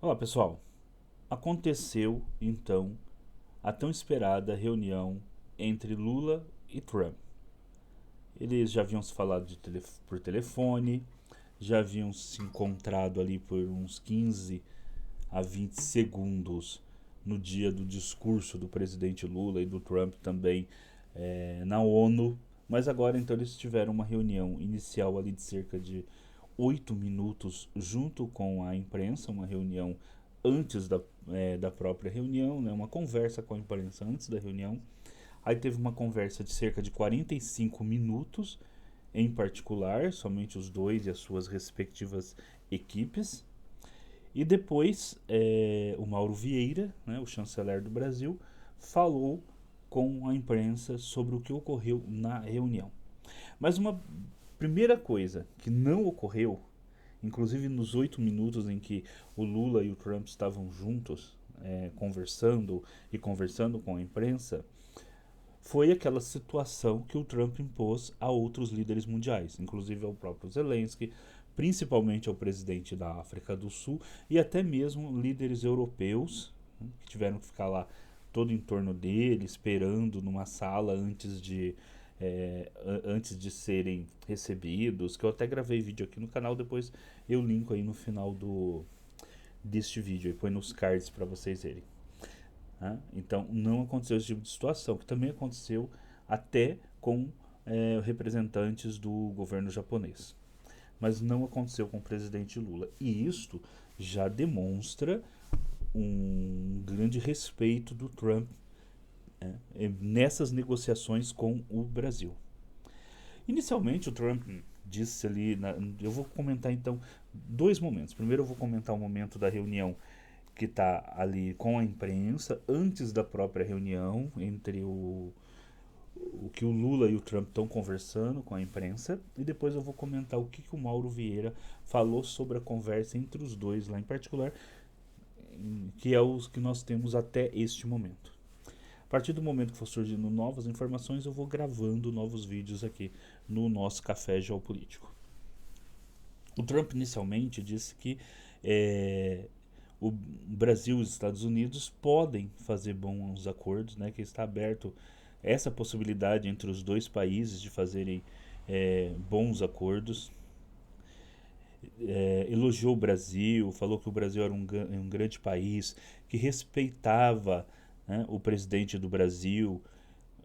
Olá pessoal, aconteceu então a tão esperada reunião entre Lula e Trump. Eles já haviam se falado por telefone, já haviam se encontrado ali por uns 15 a 20 segundos no dia do discurso do presidente Lula e do Trump também na ONU. Mas agora então eles tiveram uma reunião inicial ali de cerca de 8 minutos junto com a imprensa, uma reunião antes da própria reunião, né, uma conversa com a imprensa antes da reunião. Aí teve uma conversa de cerca de 45 minutos, em particular, somente os dois e as suas respectivas equipes. E depois o Mauro Vieira, né, o chanceler do Brasil, falou com a imprensa sobre o que ocorreu na reunião. Mas uma primeira coisa que não ocorreu, inclusive nos 8 minutos em que o Lula e o Trump estavam juntos, conversando com a imprensa, foi aquela situação que o Trump impôs a outros líderes mundiais, inclusive ao próprio Zelensky, principalmente ao presidente da África do Sul e até mesmo líderes europeus, né, que tiveram que ficar lá todo em torno dele, esperando numa sala antes de serem recebidos, que eu até gravei vídeo aqui no canal, depois eu linko aí no final deste vídeo e põe nos cards para vocês verem. Né? Então não aconteceu esse tipo de situação, que também aconteceu até com representantes do governo japonês. Mas não aconteceu com o presidente Lula. E isto já demonstra um grande respeito do Trump nessas negociações com o Brasil. Inicialmente o Trump disse ali, eu vou comentar então dois momentos. Primeiro eu vou comentar o momento da reunião que está ali com a imprensa, antes da própria reunião, entre o que o Lula e o Trump estão conversando com a imprensa, e depois eu vou comentar o que o Mauro Vieira falou sobre a conversa entre os dois lá em particular, que é os que nós temos até este momento. A partir do momento que for surgindo novas informações, eu vou gravando novos vídeos aqui no nosso Café Geopolítico. O Trump inicialmente disse que o Brasil e os Estados Unidos podem fazer bons acordos, né, que está aberto essa possibilidade entre os dois países de fazerem bons acordos. Elogiou o Brasil, falou que o Brasil era um grande país, que respeitava, né, o presidente do Brasil,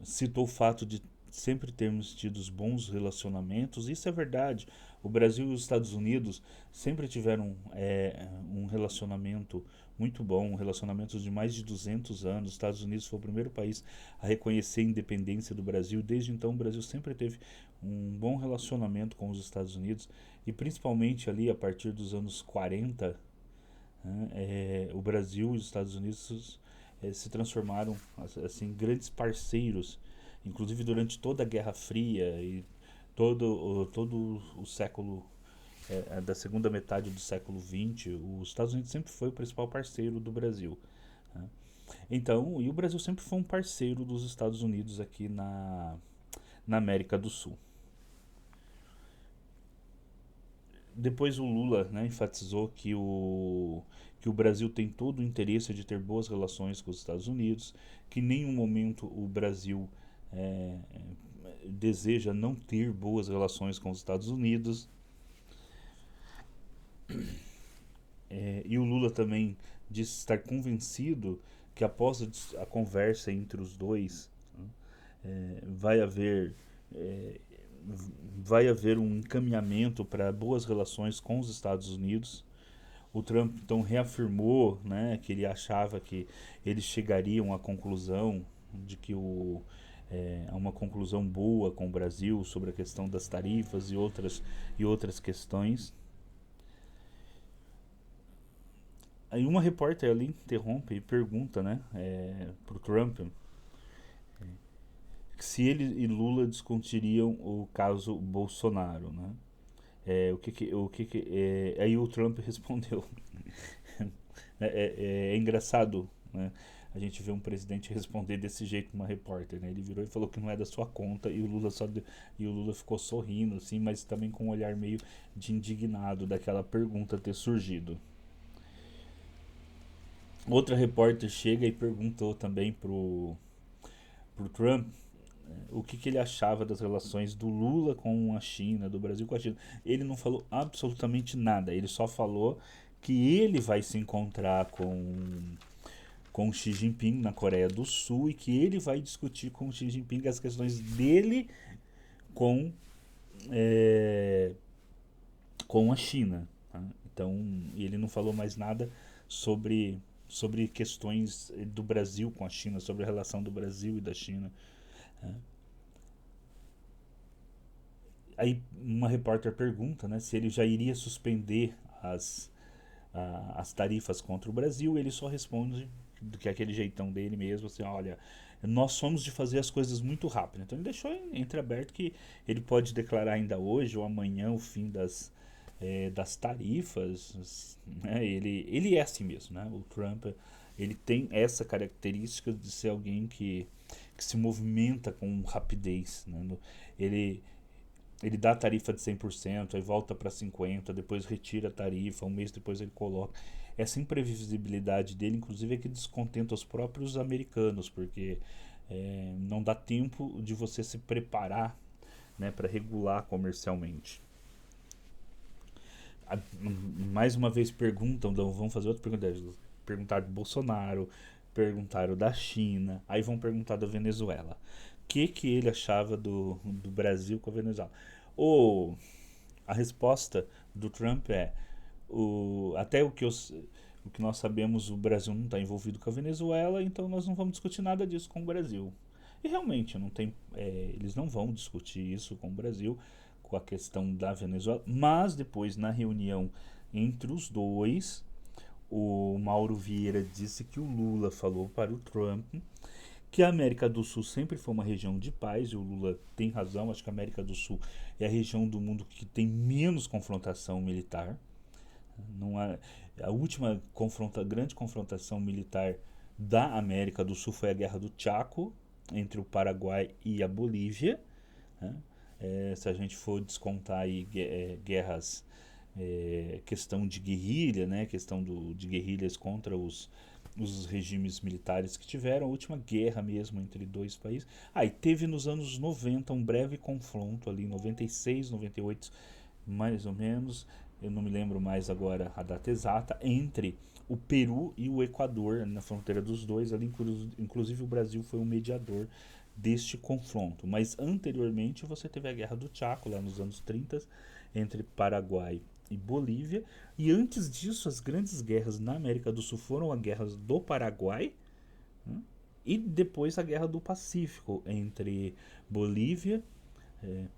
citou o fato de sempre termos tido bons relacionamentos. Isso é verdade. O Brasil e os Estados Unidos sempre tiveram um relacionamento muito bom, um relacionamento de mais de 200 anos. Os Estados Unidos foi o primeiro país a reconhecer a independência do Brasil. Desde então, o Brasil sempre teve um bom relacionamento com os Estados Unidos, e principalmente ali a partir dos anos 40, né, o Brasil e os Estados Unidos se transformaram assim grandes parceiros, inclusive durante toda a Guerra Fria e todo o século da segunda metade do século XX. Os Estados Unidos sempre foi o principal parceiro do Brasil, né? Então, e o Brasil sempre foi um parceiro dos Estados Unidos aqui na América do Sul. Depois o Lula, né, enfatizou que o Brasil tem todo o interesse de ter boas relações com os Estados Unidos, que em nenhum momento o Brasil deseja não ter boas relações com os Estados Unidos. E o Lula também disse estar convencido que após a conversa entre os dois, né, vai haver vai haver um encaminhamento para boas relações com os Estados Unidos. O Trump então reafirmou, né, que ele achava que eles chegariam à conclusão de que a uma conclusão boa com o Brasil sobre a questão das tarifas e outras questões. Aí uma repórter ali interrompe e pergunta, né, pro Trump se ele e Lula discutiriam o caso Bolsonaro, né? Aí o Trump respondeu. É engraçado, né? A gente vê um presidente responder desse jeito uma repórter, né? Ele virou e falou que não é da sua conta, e o Lula ficou sorrindo, assim, mas também com um olhar meio de indignado daquela pergunta ter surgido. Outra repórter chega e perguntou também pro Trump o que ele achava das relações do Lula com a China, do Brasil com a China. Ele não falou absolutamente nada, ele só falou que ele vai se encontrar com Xi Jinping na Coreia do Sul e que ele vai discutir com Xi Jinping as questões dele com, é, com a China. Tá? Então, ele não falou mais nada sobre questões do Brasil com a China, sobre a relação do Brasil e da China. Né? Aí uma repórter pergunta, né, se ele já iria suspender as tarifas contra o Brasil. Ele só responde do que é aquele jeitão dele mesmo, assim, olha, nós somos de fazer as coisas muito rápido. Então ele deixou entreaberto que ele pode declarar ainda hoje ou amanhã o fim das tarifas, né? Ele é assim mesmo, né? O Trump, ele tem essa característica de ser alguém que se movimenta com rapidez, né? Ele, ele dá a tarifa de 100%, aí volta para 50%, depois retira a tarifa, um mês depois ele coloca. Essa imprevisibilidade dele, inclusive, é que descontenta os próprios americanos, porque não dá tempo de você se preparar, né, para regular comercialmente. Mais uma vez perguntam, vão fazer outra pergunta. Perguntaram do Bolsonaro, perguntaram da China, aí vão perguntar da Venezuela. O que ele achava do Brasil com a Venezuela? Ou a resposta do Trump é até o que nós sabemos, o Brasil não está envolvido com a Venezuela, então nós não vamos discutir nada disso com o Brasil. E realmente não tem, eles não vão discutir isso com o Brasil, com a questão da Venezuela, mas depois na reunião entre os dois, o Mauro Vieira disse que o Lula falou para o Trump que a América do Sul sempre foi uma região de paz, e o Lula tem razão, acho que a América do Sul é a região do mundo que tem menos confrontação militar. Não há, a última grande confrontação militar da América do Sul foi a Guerra do Chaco, entre o Paraguai e a Bolívia. Né? Se a gente for descontar aí guerras, questão de guerrilha, né? Questão de guerrilhas contra os regimes militares que tiveram, a última guerra mesmo entre dois países. E teve nos anos 90 um breve confronto ali, 96, 98, mais ou menos, eu não me lembro mais agora a data exata, entre o Peru e o Equador, na fronteira dos dois, ali inclusive o Brasil foi um mediador deste confronto. Mas anteriormente você teve a Guerra do Chaco, lá nos anos 30, entre Paraguai e Bolívia. E antes disso, as grandes guerras na América do Sul foram as guerras do Paraguai, né? E depois a Guerra do Pacífico, entre Bolívia,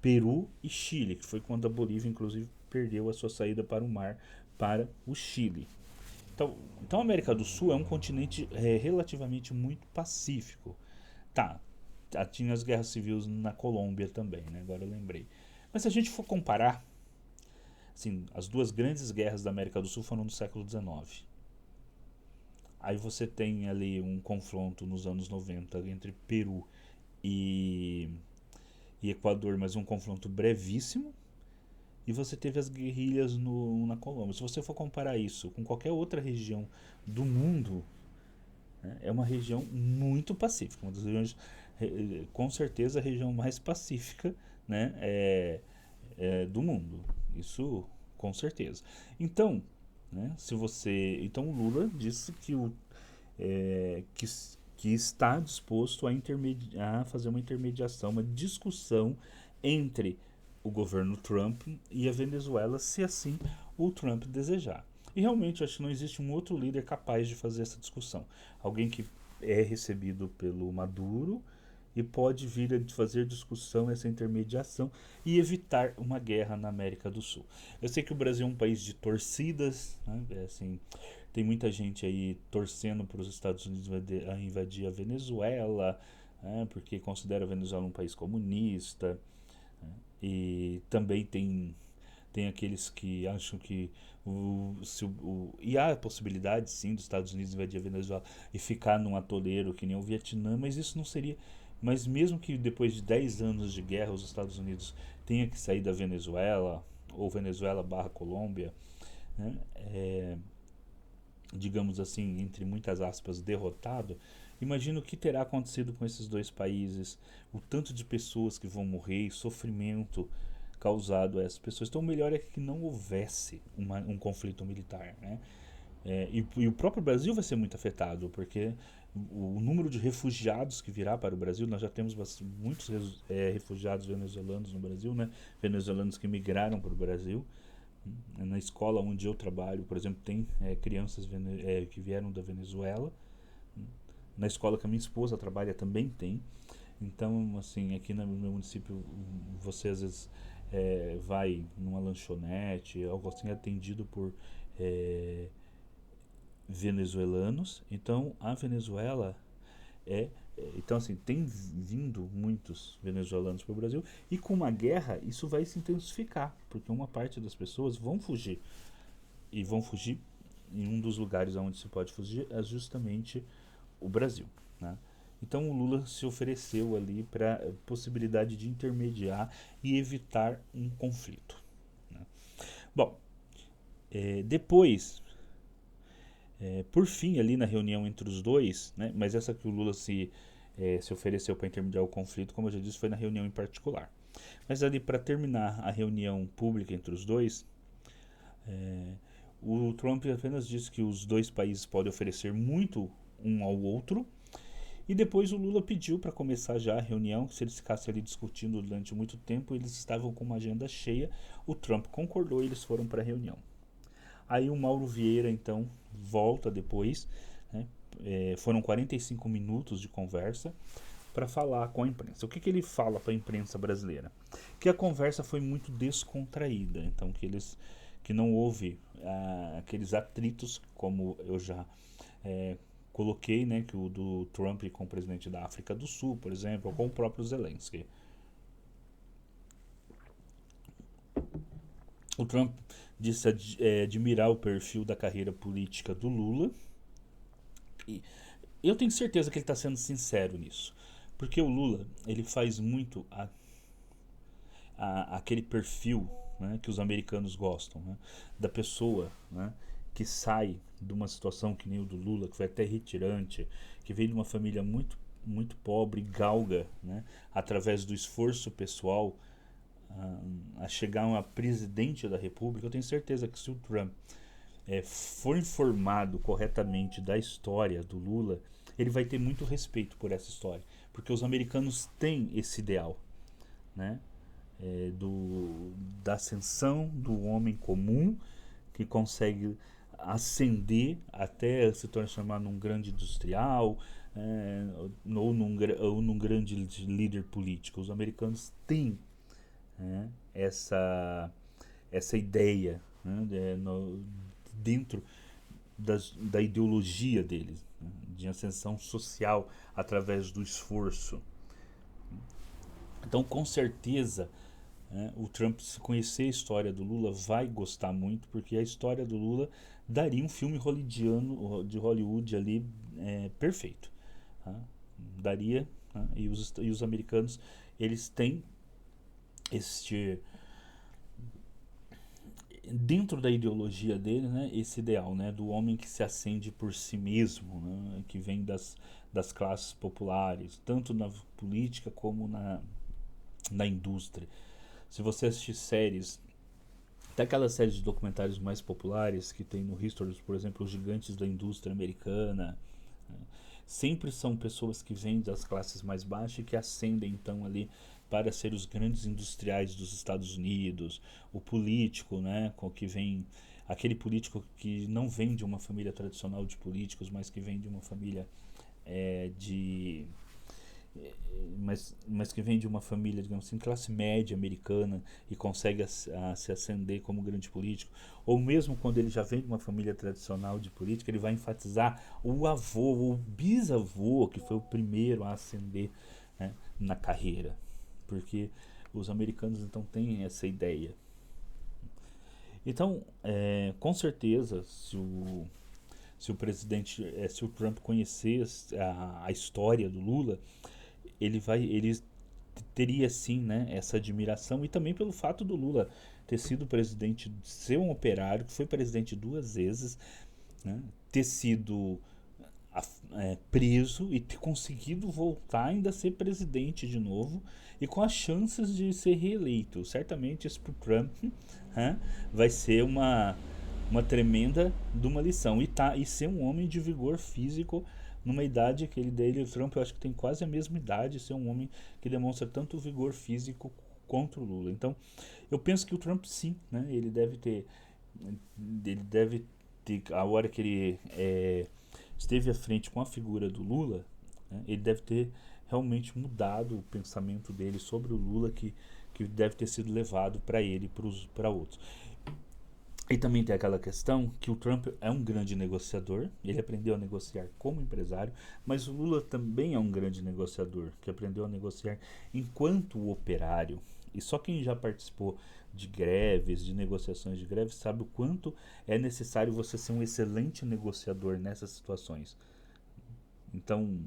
Peru e Chile, que foi quando a Bolívia, inclusive, perdeu a sua saída para o mar para o Chile. Então a América do Sul é um continente relativamente muito pacífico. Tá, tinha as guerras civis na Colômbia também, né? Agora eu lembrei. Mas se a gente for comparar, assim, as duas grandes guerras da América do Sul foram no século XIX. Aí você tem ali um confronto nos anos 90 entre Peru e, e Equador, mas um confronto brevíssimo. E você teve as guerrilhas na Colômbia. Se você for comparar isso com qualquer outra região do mundo, né, é uma região muito pacífica. Uma das regiões, com certeza, a região mais pacífica, né, do mundo. Isso com certeza. Então, né, então o Lula disse que está disposto a fazer uma intermediação, uma discussão entre o governo Trump e a Venezuela, se assim o Trump desejar. E realmente acho que não existe um outro líder capaz de fazer essa discussão. Alguém que é recebido pelo Maduro e pode vir a fazer discussão, essa intermediação e evitar uma guerra na América do Sul. Eu sei que o Brasil é um país de torcidas, né? Assim, tem muita gente aí torcendo para os Estados Unidos invadir a Venezuela, né? Porque considera a Venezuela um país comunista, né? E também tem aqueles que acham que e há a possibilidade sim dos Estados Unidos invadir a Venezuela e ficar num atoleiro que nem o Vietnã, mas isso não seria. Mas mesmo que depois de 10 anos de guerra os Estados Unidos tenha que sair da Venezuela, ou Venezuela barra Colômbia, né, digamos assim, entre muitas aspas, derrotado, imagina o que terá acontecido com esses dois países, o tanto de pessoas que vão morrer, sofrimento causado a essas pessoas. Então, o melhor é que não houvesse um conflito militar, né? E o próprio Brasil vai ser muito afetado, porque o número de refugiados que virá para o Brasil, nós já temos muitos refugiados venezuelanos no Brasil, né? Venezuelanos que migraram para o Brasil. Na escola onde eu trabalho, por exemplo, tem crianças que vieram da Venezuela. Na escola que a minha esposa trabalha também tem. Então, assim, aqui no meu município, você às vezes vai numa lanchonete, algo assim, atendido por é, venezuelanos. Então, a Venezuela então, assim, tem vindo muitos venezuelanos para o Brasil e com uma guerra isso vai se intensificar, porque uma parte das pessoas vão fugir e vão fugir em um dos lugares onde se pode fugir é justamente o Brasil, né? Então o Lula se ofereceu ali para a possibilidade de intermediar e evitar um conflito, né? Bom, depois, por fim, ali na reunião entre os dois, né, mas essa que o Lula se ofereceu para intermediar o conflito, como eu já disse, foi na reunião em particular. Mas ali, para terminar a reunião pública entre os dois, o Trump apenas disse que os dois países podem oferecer muito um ao outro. E depois o Lula pediu para começar já a reunião, que se eles ficassem ali discutindo durante muito tempo, eles estavam com uma agenda cheia. O Trump concordou e eles foram para a reunião. Aí o Mauro Vieira, então, volta depois, né? Foram 45 minutos de conversa para falar com a imprensa. O que ele fala para a imprensa brasileira? Que a conversa foi muito descontraída, então que não houve aqueles atritos, como eu já coloquei, né, que o do Trump com o presidente da África do Sul, por exemplo, ou com o próprio Zelensky. O Trump disse admirar o perfil da carreira política do Lula. E eu tenho certeza que ele está sendo sincero nisso. Porque o Lula, ele faz muito aquele perfil, né, que os americanos gostam, né, da pessoa, né, que sai de uma situação que nem o do Lula, que foi até retirante, que veio de uma família muito, muito pobre, galga, né, através do esforço pessoal a chegar a presidente da República. Eu tenho certeza que se o Trump for informado corretamente da história do Lula, ele vai ter muito respeito por essa história, porque os americanos têm esse ideal, né? Da ascensão do homem comum que consegue ascender até se transformar num grande industrial, ou num grande líder político. Os americanos têm, né, essa ideia, né, dentro da ideologia deles, né, de ascensão social através do esforço. Então, com certeza, o Trump, se conhecer a história do Lula, vai gostar muito, porque a história do Lula daria um filme hollywoodiano, de Hollywood ali perfeito. Tá? Daria, tá? E os americanos, eles têm este dentro da ideologia dele, né, esse ideal, né, do homem que se acende por si mesmo, né, que vem das classes populares, tanto na política como na indústria. Se você assistir séries, até aquelas séries de documentários mais populares que tem no History, por exemplo, os gigantes da indústria americana, né, sempre são pessoas que vêm das classes mais baixas e que ascendem então ali para ser os grandes industriais dos Estados Unidos, o político, né, com que vem aquele político que não vem de uma família tradicional de políticos, mas que vem de uma família de mas que vem de uma família, digamos assim, classe média americana e consegue se ascender como grande político, ou mesmo quando ele já vem de uma família tradicional de política, ele vai enfatizar o avô, o bisavô, que foi o primeiro a ascender, né, na carreira, porque os americanos então têm essa ideia. Então, com certeza, se o presidente, se o Trump conhecer a história do Lula, ele teria sim, né, essa admiração, e também pelo fato do Lula ter sido presidente, ser um operário, que foi presidente duas vezes, né, ter sido preso e ter conseguido voltar ainda ser presidente de novo e com as chances de ser reeleito. Certamente isso para o Trump vai ser uma tremenda de uma lição. E ser um homem de vigor físico numa idade que o Trump eu acho que tem quase a mesma idade, ser um homem que demonstra tanto vigor físico contra o Lula. Então, eu penso que o Trump sim, né, ele deve ter, a hora que ele esteve à frente com a figura do Lula, né, ele deve ter realmente mudado o pensamento dele sobre o Lula que deve ter sido levado para ele e para outros. E também tem aquela questão que o Trump é um grande negociador, ele aprendeu a negociar como empresário, mas o Lula também é um grande negociador, que aprendeu a negociar enquanto operário. E só quem já participou de greves, de negociações de greves, sabe o quanto é necessário você ser um excelente negociador nessas situações. Então,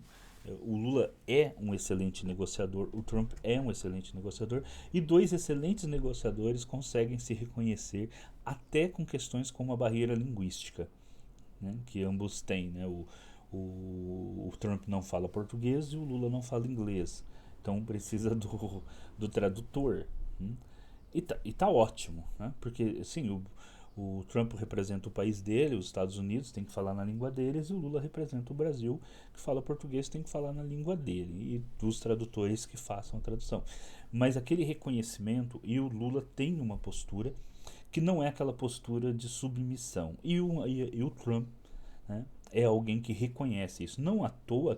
o Lula é um excelente negociador, o Trump é um excelente negociador, e dois excelentes negociadores conseguem se reconhecer até com questões como a barreira linguística, né, que ambos têm. Né? O Trump não fala português e o Lula não fala inglês, então precisa do tradutor. E tá ótimo, né? Porque assim, o Trump representa o país dele, os Estados Unidos tem que falar na língua deles, e o Lula representa o Brasil, que fala português, tem que falar na língua dele, e dos tradutores que façam a tradução. Mas aquele reconhecimento, e o Lula tem uma postura que não é aquela postura de submissão. E o Trump, né, é alguém que reconhece isso. Não à toa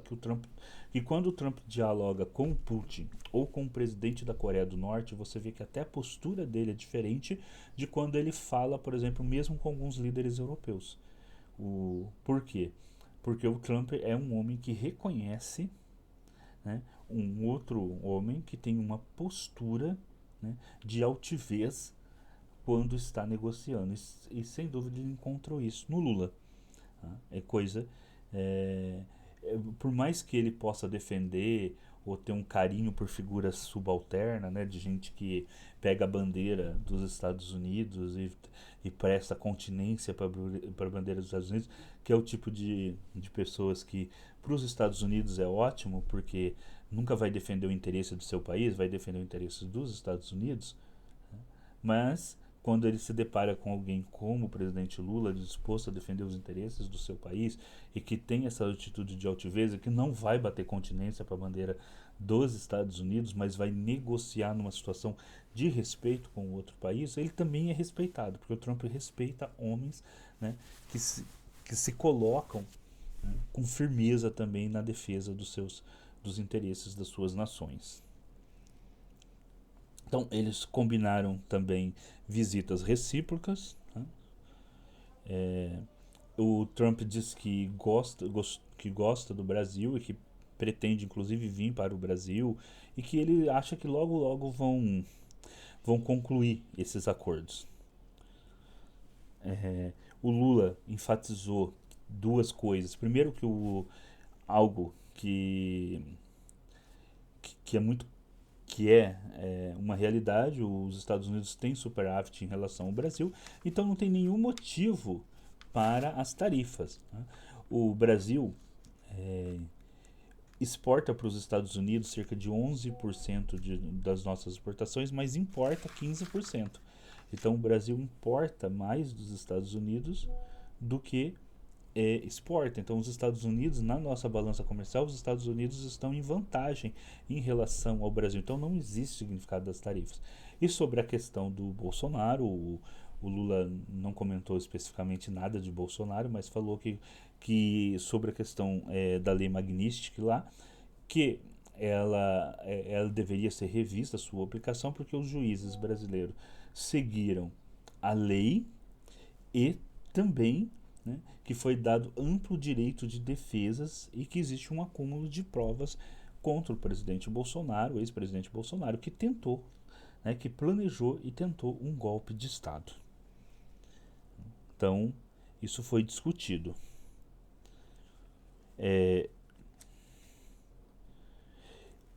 que quando o Trump dialoga com o Putin ou com o presidente da Coreia do Norte, você vê que até a postura dele é diferente de quando ele fala, por exemplo, mesmo com alguns líderes europeus. Por quê? Porque o Trump é um homem que reconhece, né, um outro homem que tem uma postura, né, de altivez quando está negociando. E sem dúvida ele encontrou isso no Lula. Tá? É coisa. É, por mais que ele possa defender ou ter um carinho por figura subalterna, né, de gente que pega a bandeira dos Estados Unidos e presta continência para a bandeira dos Estados Unidos, que é o tipo de pessoas que para os Estados Unidos é ótimo, porque nunca vai defender o interesse do seu país, vai defender o interesse dos Estados Unidos, mas quando ele se depara com alguém como o presidente Lula, disposto a defender os interesses do seu país e que tem essa atitude de altivez e que não vai bater continência para a bandeira dos Estados Unidos, mas vai negociar numa situação de respeito com o outro país, ele também é respeitado, porque o Trump respeita homens, né, que se colocam, né, com firmeza também na defesa dos interesses das suas nações. Então, eles combinaram também visitas recíprocas. Né? O Trump diz que gosta do Brasil e que pretende, inclusive, vir para o Brasil e que ele acha que logo, logo vão concluir esses acordos. O Lula enfatizou duas coisas. Primeiro, algo que é muito uma realidade. Os Estados Unidos têm superávit em relação ao Brasil, então não tem nenhum motivo para as tarifas. Né? O Brasil exporta para os Estados Unidos cerca de 11% das nossas exportações, mas importa 15%. Então o Brasil importa mais dos Estados Unidos do que exporta. Então, os Estados Unidos, na nossa balança comercial, os Estados Unidos estão em vantagem em relação ao Brasil. Então, não existe significado das tarifas. E sobre a questão do Bolsonaro, o Lula não comentou especificamente nada de Bolsonaro, mas falou que sobre a questão da lei Magnitsky lá, que ela deveria ser revista, a sua aplicação, porque os juízes brasileiros seguiram a lei e também, né, que foi dado amplo direito de defesas e que existe um acúmulo de provas contra o presidente Bolsonaro, o ex-presidente Bolsonaro, que tentou, né, que planejou e tentou um golpe de Estado. Então, isso foi discutido. E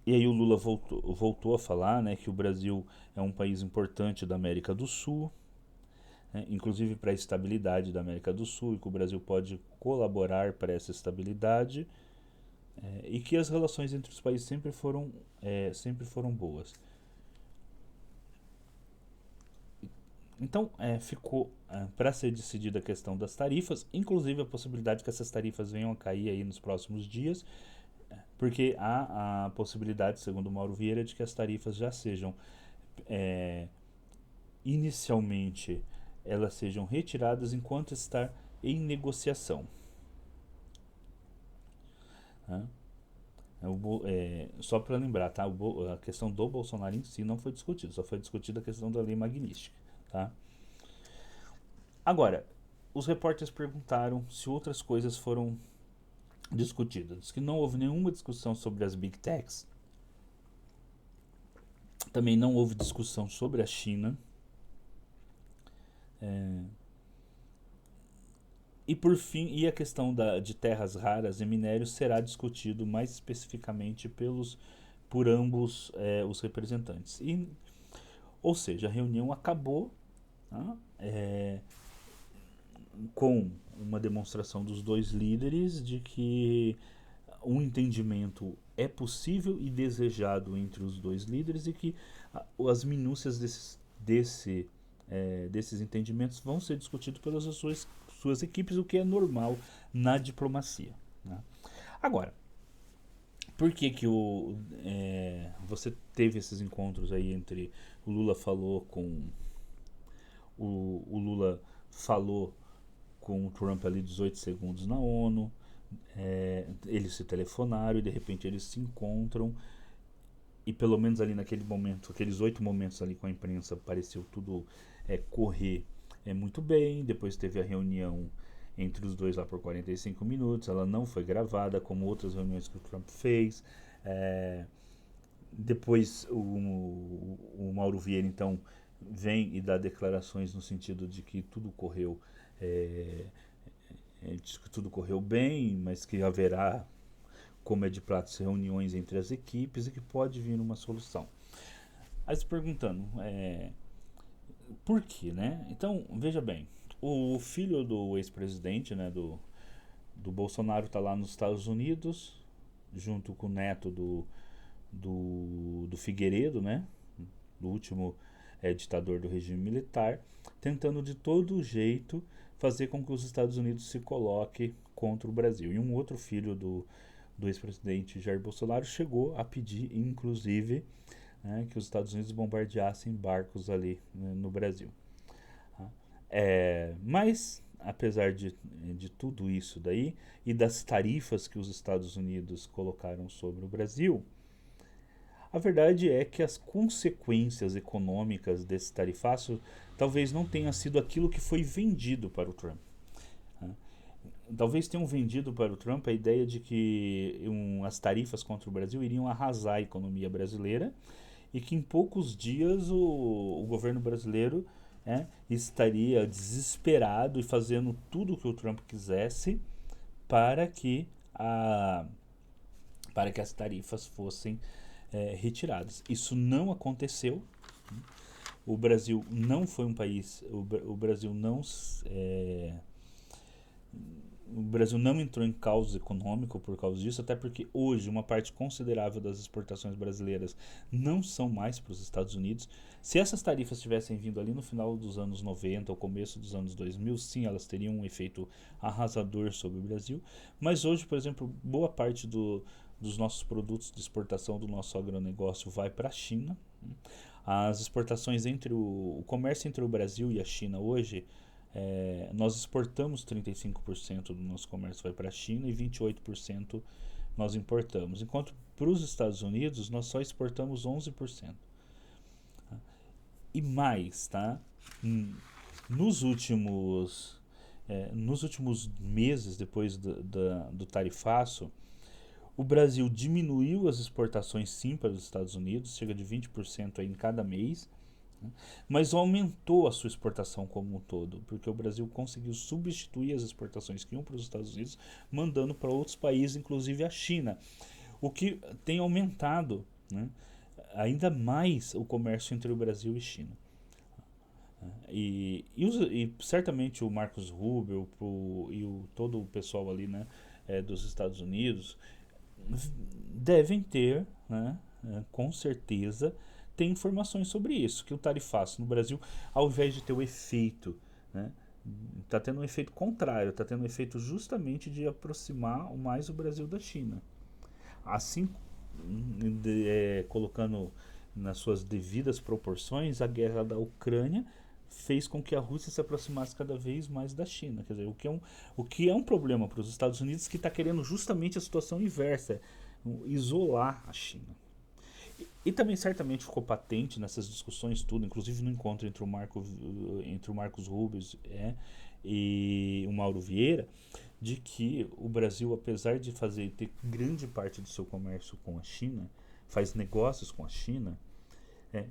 aí o Lula voltou a falar, né, que o Brasil é um país importante da América do Sul, inclusive para a estabilidade da América do Sul, e que o Brasil pode colaborar para essa estabilidade, e que as relações entre os países sempre foram boas. Então, ficou para ser decidida a questão das tarifas, inclusive a possibilidade que essas tarifas venham a cair aí nos próximos dias, porque há a possibilidade, segundo o Mauro Vieira, de que as tarifas já sejam, inicialmente, elas sejam retiradas enquanto está em negociação. Né? Só para lembrar, tá? A questão do Bolsonaro em si não foi discutida, só foi discutida a questão da lei magnística. Tá? Agora, os repórteres perguntaram se outras coisas foram discutidas. Diz que não houve nenhuma discussão sobre as Big Techs, também não houve discussão sobre a China. E por fim, e a questão de terras raras e minérios será discutido mais especificamente por ambos os representantes. Ou seja, a reunião acabou, tá? Com uma demonstração dos dois líderes de que um entendimento é possível e desejado entre os dois líderes, e que as minúcias desses entendimentos vão ser discutidos pelas suas equipes, o que é normal na diplomacia. Né? Agora, por que você teve esses encontros aí entre o Lula falou com o Lula falou com o Trump ali 18 segundos na ONU, eles se telefonaram e de repente eles se encontram, e pelo menos ali naquele momento, aqueles 8 momentos ali com a imprensa, pareceu tudo correr muito bem. Depois teve a reunião entre os dois lá por 45 minutos, ela não foi gravada como outras reuniões que o Trump fez. Depois o Mauro Vieira então vem e dá declarações no sentido de que tudo correu diz que tudo correu bem, mas que haverá, como é de praxe, reuniões entre as equipes e que pode vir uma solução. Aí se perguntando, por quê, né? Então, veja bem, o filho do ex-presidente, né, do Bolsonaro, está lá nos Estados Unidos, junto com o neto do Figueiredo, né, do último ditador do regime militar, tentando de todo jeito fazer com que os Estados Unidos se coloque contra o Brasil. E um outro filho do ex-presidente Jair Bolsonaro chegou a pedir, inclusive, que os Estados Unidos bombardeassem barcos ali, né, no Brasil. Mas, apesar de tudo isso daí, e das tarifas que os Estados Unidos colocaram sobre o Brasil, a verdade é que as consequências econômicas desse tarifaço talvez não tenha sido aquilo que foi vendido para o Trump. Talvez tenham vendido para o Trump a ideia de que as tarifas contra o Brasil iriam arrasar a economia brasileira, e que em poucos dias o governo brasileiro estaria desesperado e fazendo tudo o que o Trump quisesse para que as tarifas fossem retiradas. Isso não aconteceu. O Brasil não foi um país. O Brasil não entrou em caos econômico por causa disso, até porque hoje uma parte considerável das exportações brasileiras não são mais para os Estados Unidos. Se essas tarifas tivessem vindo ali no final dos anos 90 ou começo dos anos 2000, sim, elas teriam um efeito arrasador sobre o Brasil. Mas hoje, por exemplo, boa parte dos nossos produtos de exportação do nosso agronegócio vai para a China. As exportações o comércio entre o Brasil e a China hoje, nós exportamos 35% do nosso comércio vai para a China e 28% nós importamos, enquanto para os Estados Unidos nós só exportamos 11%. E mais, tá? Nos últimos meses, depois do tarifaço, o Brasil diminuiu as exportações sim para os Estados Unidos, chega de 20% aí em cada mês, né? Mas aumentou a sua exportação como um todo, porque o Brasil conseguiu substituir as exportações que iam para os Estados Unidos, mandando para outros países, inclusive a China, o que tem aumentado, né, ainda mais o comércio entre o Brasil e China. E certamente o Marcos Rubio todo o pessoal ali, né, dos Estados Unidos devem ter, né, com certeza, tem informações sobre isso, que o tarifaço no Brasil, ao invés de ter o efeito, né, está tendo um efeito contrário, está tendo um efeito justamente de aproximar mais o Brasil da China. Assim, colocando nas suas devidas proporções, a guerra da Ucrânia fez com que a Rússia se aproximasse cada vez mais da China. Quer dizer, o que é um problema para os Estados Unidos, que está querendo justamente a situação inversa, isolar a China. E também certamente ficou patente nessas discussões tudo, inclusive no encontro entre o Marcos Rubio e o Mauro Vieira, de que o Brasil, apesar de ter grande parte do seu comércio com a China, faz negócios com a China,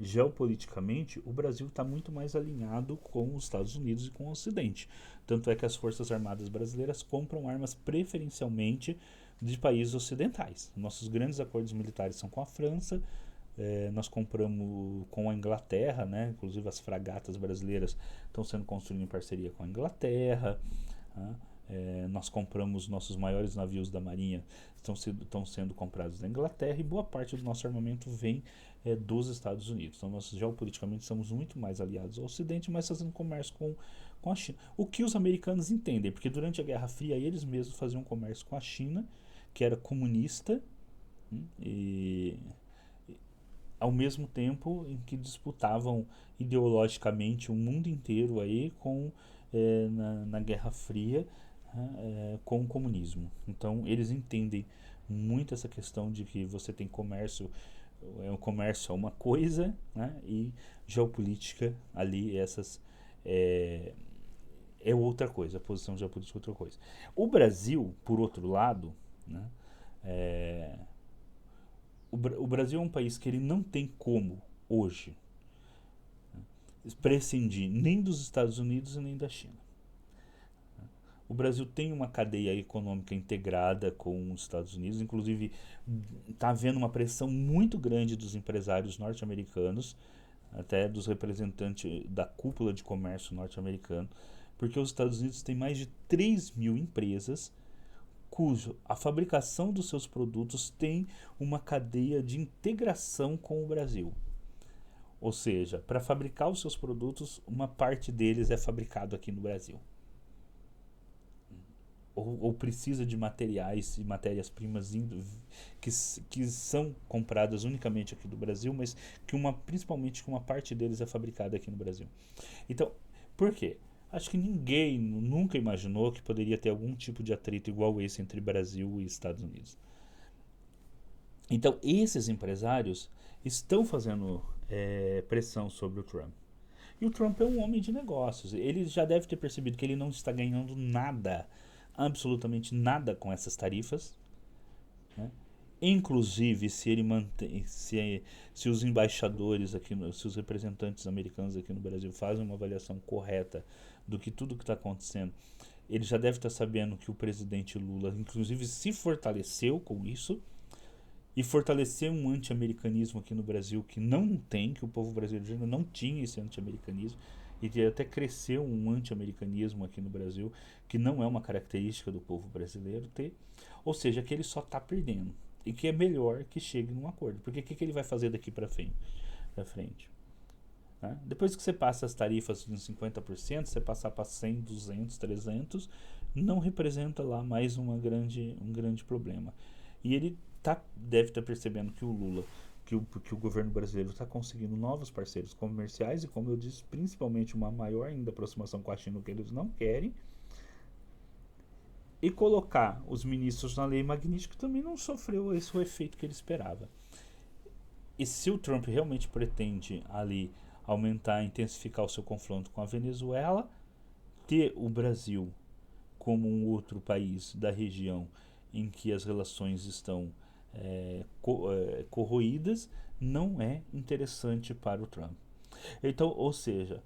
geopoliticamente, o Brasil está muito mais alinhado com os Estados Unidos e com o Ocidente. Tanto é que as Forças Armadas brasileiras compram armas preferencialmente de países ocidentais. Nossos grandes acordos militares são com a França, nós compramos com a Inglaterra, né? Inclusive as fragatas brasileiras estão sendo construídas em parceria com a Inglaterra. Né? Nós compramos nossos maiores navios da Marinha, estão sendo comprados da Inglaterra, e boa parte do nosso armamento vem dos Estados Unidos. Então nós geopoliticamente somos muito mais aliados ao Ocidente, mas fazendo comércio com a China. O que os americanos entendem, porque durante a Guerra Fria eles mesmos faziam comércio com a China, que era comunista, e ao mesmo tempo em que disputavam ideologicamente o mundo inteiro aí na Guerra Fria, com o comunismo. Então eles entendem muito essa questão de que você tem comércio, o comércio é uma coisa, né, e geopolítica ali é outra coisa, a posição geopolítica é outra coisa. O Brasil, por outro lado, né, o Brasil é um país que ele não tem como hoje prescindir nem dos Estados Unidos e nem da China. O Brasil tem uma cadeia econômica integrada com os Estados Unidos, inclusive está havendo uma pressão muito grande dos empresários norte-americanos, até dos representantes da cúpula de comércio norte-americano, porque os Estados Unidos têm mais de 3 mil empresas cuja a fabricação dos seus produtos tem uma cadeia de integração com o Brasil. Ou seja, para fabricar os seus produtos, uma parte deles é fabricado aqui no Brasil. Ou precisa de materiais e matérias-primas que são compradas unicamente aqui do Brasil, mas principalmente que uma parte deles é fabricada aqui no Brasil. Então, por quê? Acho que ninguém nunca imaginou que poderia ter algum tipo de atrito igual esse entre Brasil e Estados Unidos. Então, esses empresários estão fazendo pressão sobre o Trump. E o Trump é um homem de negócios. Ele já deve ter percebido que ele não está ganhando nada, absolutamente nada, com essas tarifas. Né? Inclusive, se ele mantém, se os embaixadores aqui, se os representantes americanos aqui no Brasil fazem uma avaliação correta do que tudo que está acontecendo, ele já deve estar sabendo que o presidente Lula, inclusive, se fortaleceu com isso e fortaleceu um anti-americanismo aqui no Brasil que não tem, que o povo brasileiro não tinha esse anti-americanismo, e que até cresceu um anti-americanismo aqui no Brasil, que não é uma característica do povo brasileiro ter, ou seja, que ele só está perdendo, e que é melhor que chegue num acordo, porque o que ele vai fazer daqui para frente? Né? Depois que você passa as tarifas de 50%, você passar para 100, 200, 300, não representa lá mais um grande problema. E ele deve estar percebendo que o Lula, que o governo brasileiro está conseguindo novos parceiros comerciais e, como eu disse, principalmente uma maior ainda aproximação com a China, que eles não querem, e colocar os ministros na lei Magnitsky também não sofreu esse o efeito que ele esperava. E se o Trump realmente pretende ali aumentar, intensificar o seu confronto com a Venezuela, ter o Brasil como um outro país da região em que as relações estão corroídas, não é interessante para o Trump. Então, ou seja,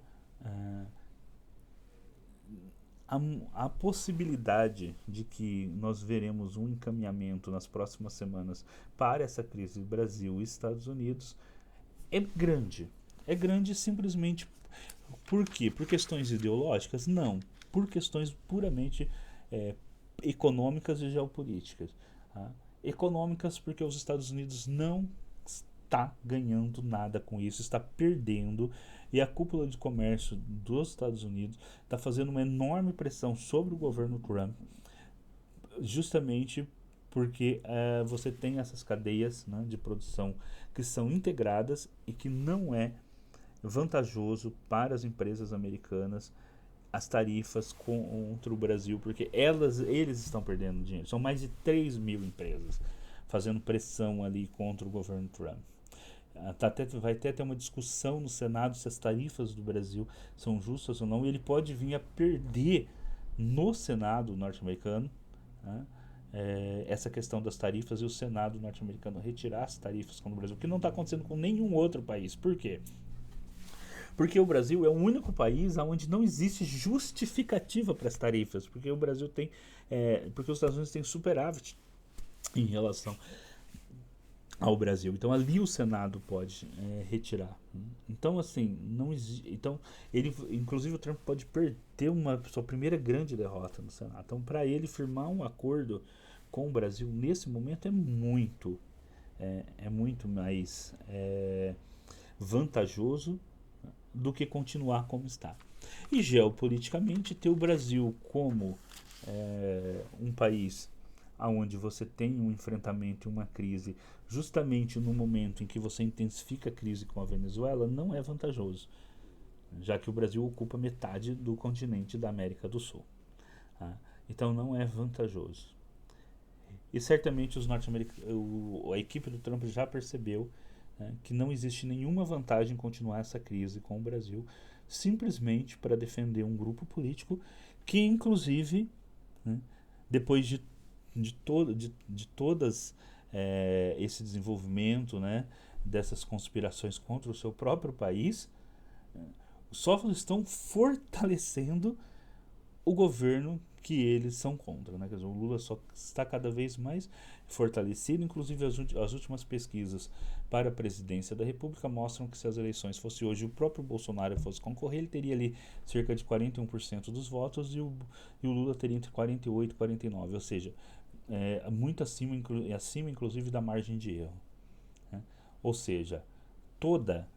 a possibilidade de que nós veremos um encaminhamento nas próximas semanas para essa crise Brasil e Estados Unidos é grande. É grande simplesmente Por quê? Por questões ideológicas? Não. Por questões puramente econômicas e geopolíticas. Tá? Econômicas porque os Estados Unidos não está ganhando nada com isso, está perdendo, e a cúpula de comércio dos Estados Unidos está fazendo uma enorme pressão sobre o governo Trump, justamente porque você tem essas cadeias, né, de produção que são integradas e que não é vantajoso para as empresas americanas as tarifas contra o Brasil, porque eles estão perdendo dinheiro. São mais de 3 mil empresas fazendo pressão ali contra o governo Trump. Vai ter até uma discussão no Senado se as tarifas do Brasil são justas ou não, e ele pode vir a perder no Senado norte-americano, né, essa questão das tarifas, e o Senado norte-americano retirar as tarifas contra o Brasil, que não está acontecendo com nenhum outro país. Por quê? Porque o Brasil é o único país onde não existe justificativa para as tarifas, porque o Brasil tem, porque os Estados Unidos têm superávit em relação ao Brasil. Então ali o Senado pode retirar. Então assim, não existe. Então inclusive o Trump pode perder uma sua primeira grande derrota no Senado. Então para ele firmar um acordo com o Brasil nesse momento é muito mais vantajoso do que continuar como está. E geopoliticamente, ter o Brasil como um país onde você tem um enfrentamento e uma crise justamente no momento em que você intensifica a crise com a Venezuela, não é vantajoso, já que o Brasil ocupa metade do continente da América do Sul. Tá? Então não é vantajoso. E certamente os norte-americanos, a equipe do Trump já percebeu, né, que não existe nenhuma vantagem em continuar essa crise com o Brasil, simplesmente para defender um grupo político que, inclusive, né, depois de todas esse desenvolvimento, né, dessas conspirações contra o seu próprio país, só estão fortalecendo o governo que eles são contra, né? Quer dizer, o Lula só está cada vez mais fortalecido, inclusive as últimas pesquisas para a presidência da República mostram que se as eleições fossem hoje e o próprio Bolsonaro fosse concorrer, ele teria ali cerca de 41% dos votos e o Lula teria entre 48% e 49%, ou seja, muito acima inclusive da margem de erro. Né? Ou seja, toda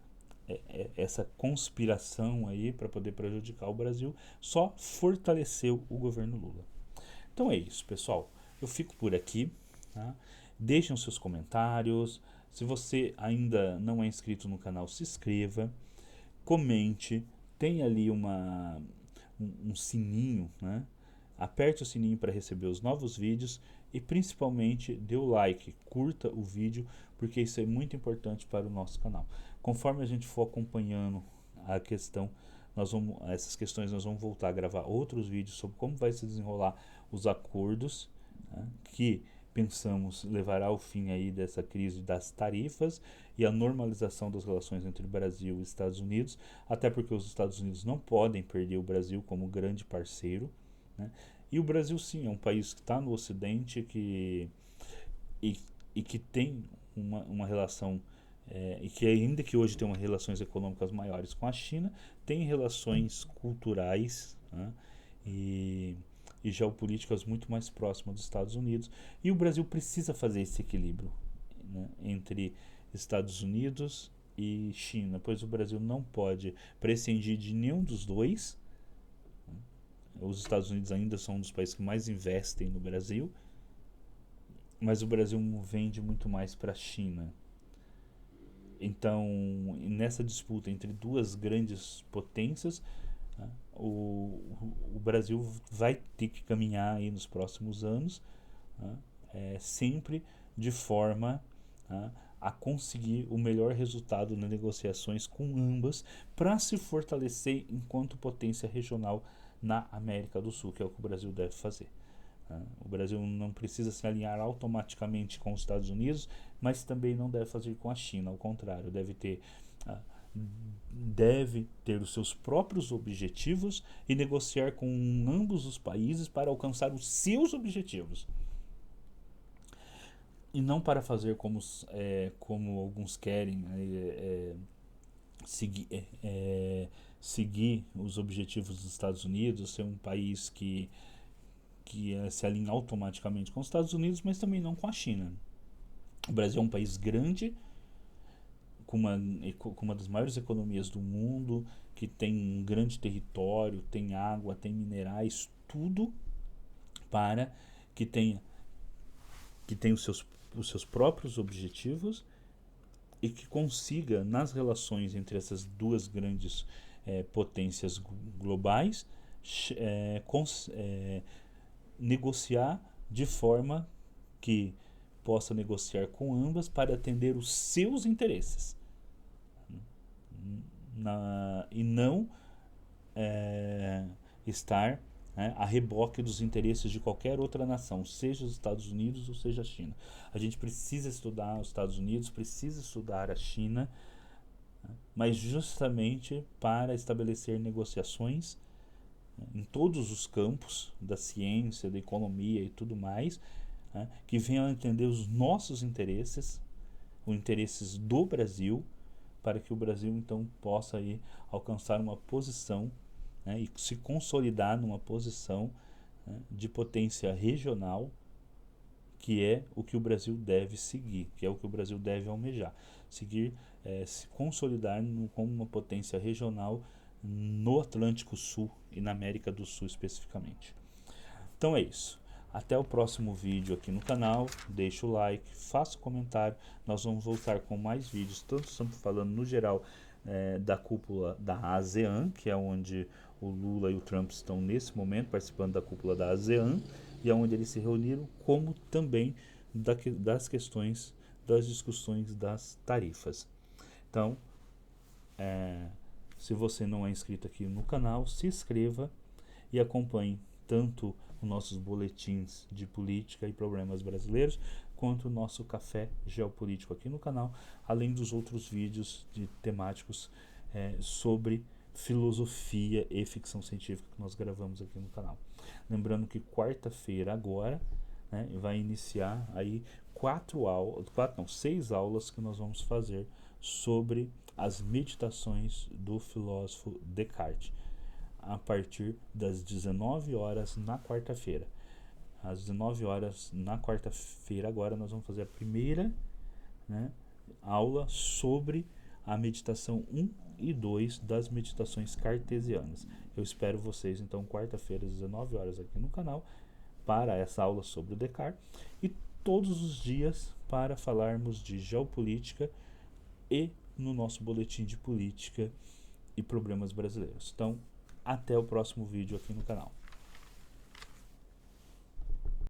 essa conspiração aí para poder prejudicar o Brasil só fortaleceu o governo Lula. Então é isso, pessoal. Eu fico por aqui. Tá? Deixem os seus comentários. Se você ainda não é inscrito no canal, se inscreva. Comente. Tem ali um sininho, né? Aperte o sininho para receber os novos vídeos e principalmente dê o like, curta o vídeo, porque isso é muito importante para o nosso canal. Conforme a gente for acompanhando a questão, essas questões nós vamos voltar a gravar outros vídeos sobre como vai se desenrolar os acordos, né, que pensamos levará ao fim aí dessa crise das tarifas e a normalização das relações entre Brasil e Estados Unidos, até porque os Estados Unidos não podem perder o Brasil como grande parceiro. Né? E o Brasil sim é um país que está no Ocidente e que tem uma relação e que ainda que hoje tem relações econômicas maiores com a China, tem relações culturais, né, e geopolíticas muito mais próximas dos Estados Unidos, e o Brasil precisa fazer esse equilíbrio, né, entre Estados Unidos e China, pois o Brasil não pode prescindir de nenhum dos dois. Os Estados Unidos ainda são um dos países que mais investem no Brasil, mas o Brasil vende muito mais para a China. Então, nessa disputa entre duas grandes potências, né, o Brasil vai ter que caminhar aí nos próximos anos, né, sempre de forma, né, a conseguir o melhor resultado nas negociações com ambas para se fortalecer enquanto potência regional na América do Sul, que é o que o Brasil deve fazer. O Brasil não precisa se alinhar automaticamente com os Estados Unidos, mas também não deve fazer com a China, ao contrário, deve ter os seus próprios objetivos e negociar com ambos os países para alcançar os seus objetivos. E não para fazer como alguns querem, seguir os objetivos dos Estados Unidos, ser um país que se alinha automaticamente com os Estados Unidos, mas também não com a China. O Brasil é um país grande, com uma das maiores economias do mundo, que tem um grande território, tem água, tem minerais, tudo para que tenha os seus próprios objetivos e que consiga, nas relações entre essas duas grandes potências globais, negociar de forma que possa negociar com ambas para atender os seus interesses e não estar a reboque dos interesses de qualquer outra nação, seja os Estados Unidos ou seja a China. A gente precisa estudar os Estados Unidos, precisa estudar a China, mas justamente para estabelecer negociações em todos os campos da ciência, da economia e tudo mais, que venham a entender os nossos interesses, os interesses do Brasil, para que o Brasil então possa aí alcançar uma posição e se consolidar numa posição de potência regional, que é o que o Brasil deve seguir, que é o que o Brasil deve almejar, seguir, se consolidar como uma potência regional no Atlântico Sul e na América do Sul especificamente. Então é isso. Até o próximo vídeo aqui no canal. Deixa o like, faça o comentário. Nós vamos voltar com mais vídeos. Tanto estamos falando no geral da cúpula da ASEAN, que é onde o Lula e o Trump estão nesse momento participando da cúpula da ASEAN, e é onde eles se reuniram, como também das questões, das discussões das tarifas. Então, se você não é inscrito aqui no canal, se inscreva e acompanhe tanto os nossos boletins de política e problemas brasileiros, quanto o nosso café geopolítico aqui no canal, além dos outros vídeos temáticos sobre filosofia e ficção científica que nós gravamos aqui no canal. Lembrando que quarta-feira agora vai iniciar aí 6 aulas que nós vamos fazer sobre as meditações do filósofo Descartes, a partir das 19 horas na quarta-feira. Às 19 horas na quarta-feira agora nós vamos fazer a primeira aula sobre a meditação 1 e 2 das meditações cartesianas. Eu espero vocês então quarta-feira às 19 horas aqui no canal para essa aula sobre o Descartes e todos os dias para falarmos de geopolítica e no nosso boletim de política e problemas brasileiros. Então, até o próximo vídeo aqui no canal.